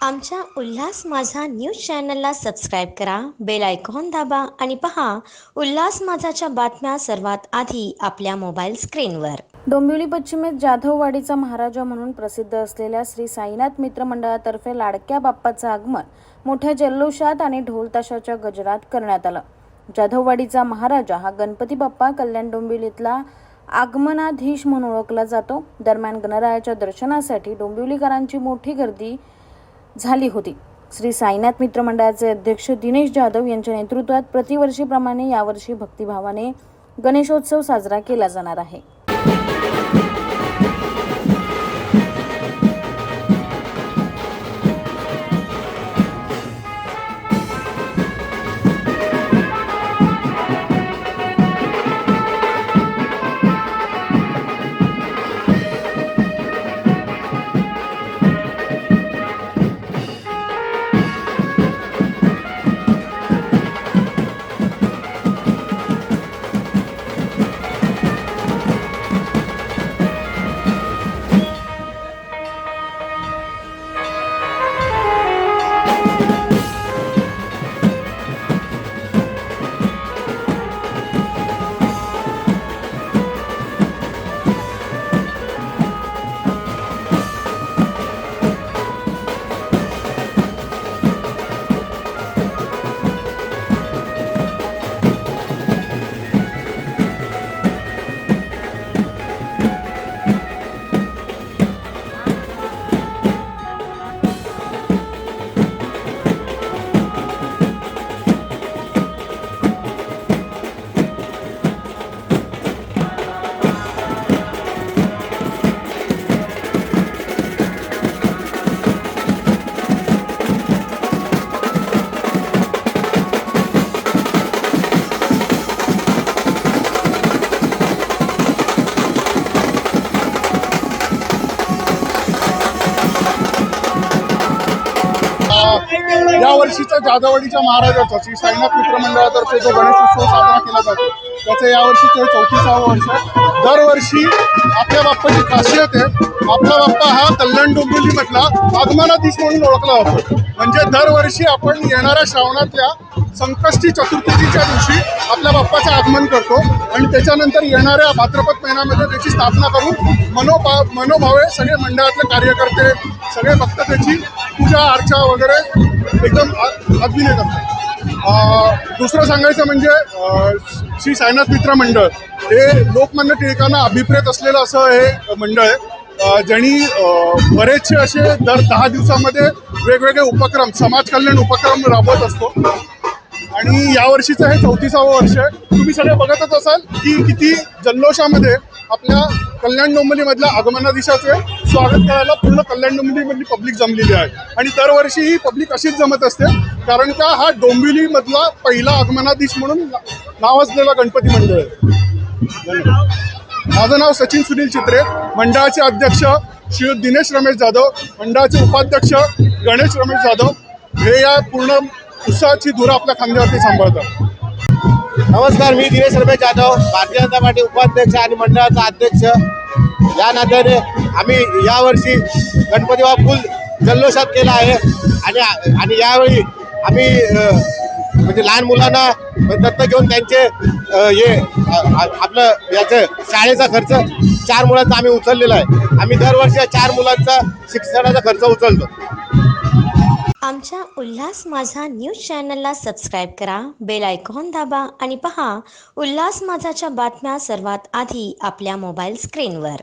आमच्या उल्हास माझा न्यूज चॅनलला सबस्क्राईब करा, बेल आयकॉन दाबा आणि पहा उल्हास माझाच्या बातम्या सर्वात आधी आपल्या मोबाईल स्क्रीनवर। डोंबिवली पश्चिमेत जाधववाडीचा महाराजा म्हणून प्रसिद्ध असलेल्या श्री साईनाथ मित्र मंडळातर्फे लाडक्या बाप्पाचं आगमन मोठ्या जल्लोषात आणि ढोल ताशाच्या गजरात करण्यात आलं। जाधववाडीचा महाराजा हा गणपती बाप्पा कल्याण डोंबिवलीतला आगमनाधीश म्हणून ओळखला जातो। दरम्यान गणरायाच्या दर्शनासाठी डोंबिवलीकरांची मोठी गर्दी झाली होती। श्री साईनाथ मित्र मंडळाचे अध्यक्ष दिनेश जाधव यांच्या नेतृत्वात प्रतिवर्षीप्रमाणे यावर्षी भक्तिभावाने गणेशोत्सव साजरा केला जाणार आहे। या वर्षीचा जाधववाडीच्या महाराजाचा श्री साईनाथ मित्र मंडळातर्फे जो गणेशोत्सव साजरा केला जातो त्याचं यावर्षीचं 34वं वर्ष आहे। दरवर्षी आपल्या बाप्पाची खासियत आहे, आपला बाप्पा हा कल्याण डोंबिवलीमधला आगमनाधीश म्हणून ओळखला जातो। म्हणजे दरवर्षी आपण येणाऱ्या श्रावणातल्या संकष्टी चतुर्थीच्या दिवशी आपल्या बाप्पाचं आगमन करतो आणि त्याच्यानंतर येणाऱ्या भाद्रपद महिन्यामध्ये त्याची स्थापना करून मनोभावे सगळे मंडळातले कार्यकर्ते सगळे भक्त त्याची पूजा अर्चा वगैरे एकदम अद्वितीय करतात। दुसरं सांगायचं म्हणजे श्री साईनाथ मित्र मंडळ हे लोकमान्य टिळकांना अभिप्रेत असलेलं असं हे मंडळ आहे, ज्यांनी बरेचसे असे दर 10 दिवसामध्ये वेगवेगळे उपक्रम समाजकल्याण उपक्रम राबवत असतो आणि यावर्षीचं हे 34वं वर्ष आहे। तुम्ही सगळे बघतच असाल की किती जल्लोषामध्ये आपल्या कल्याण डोंबिवलीमधल्या आगमनाधीशाचे स्वागत करायला पूर्ण कल्याण डोंबिवलीमधली पब्लिक जमलेली आहे आणि दरवर्षी ही पब्लिक अशीच जमत असते, कारण का हा डोंबिवलीमधला पहिला आगमनाधीश म्हणून नावाजलेला गणपती मंडळ आहे। माझं नाव सचिन सुनील चित्रे, मंडळाचे अध्यक्ष श्री दिनेश रमेश जाधव, मंडळाचे उपाध्यक्ष गणेश रमेश जाधव हे या पूर्ण उत्साहाची धुरा आपल्या खांद्यावरती सांभाळतात। नमस्कार, मी दिनेश रमेश जाधव, भारतीय जनता पार्टी उपाध्यक्ष आणि मंडळाचा अध्यक्ष। या नात्याने आम्ही यावर्षी गणपती बाप्पा फुल जल्लोषात केला आहे आणि यावेळी आम्ही म्हणजे लहान मुलांना दत्तक घेऊन त्यांचे आपलं याचं शाळेचा खर्च 4 मुलांचा आम्ही उचललेला आहे। आम्ही दरवर्षी 4 मुलांचा शिक्षणाचा खर्च उचलतो। आमच्या उल्हास माझा न्यूज चॅनलला सबस्क्राईब करा, बेल आयकॉन दाबा आणि पहा उल्हास माझाच्या बातम्या सर्वात आधी आपल्या मोबाईल स्क्रीनवर।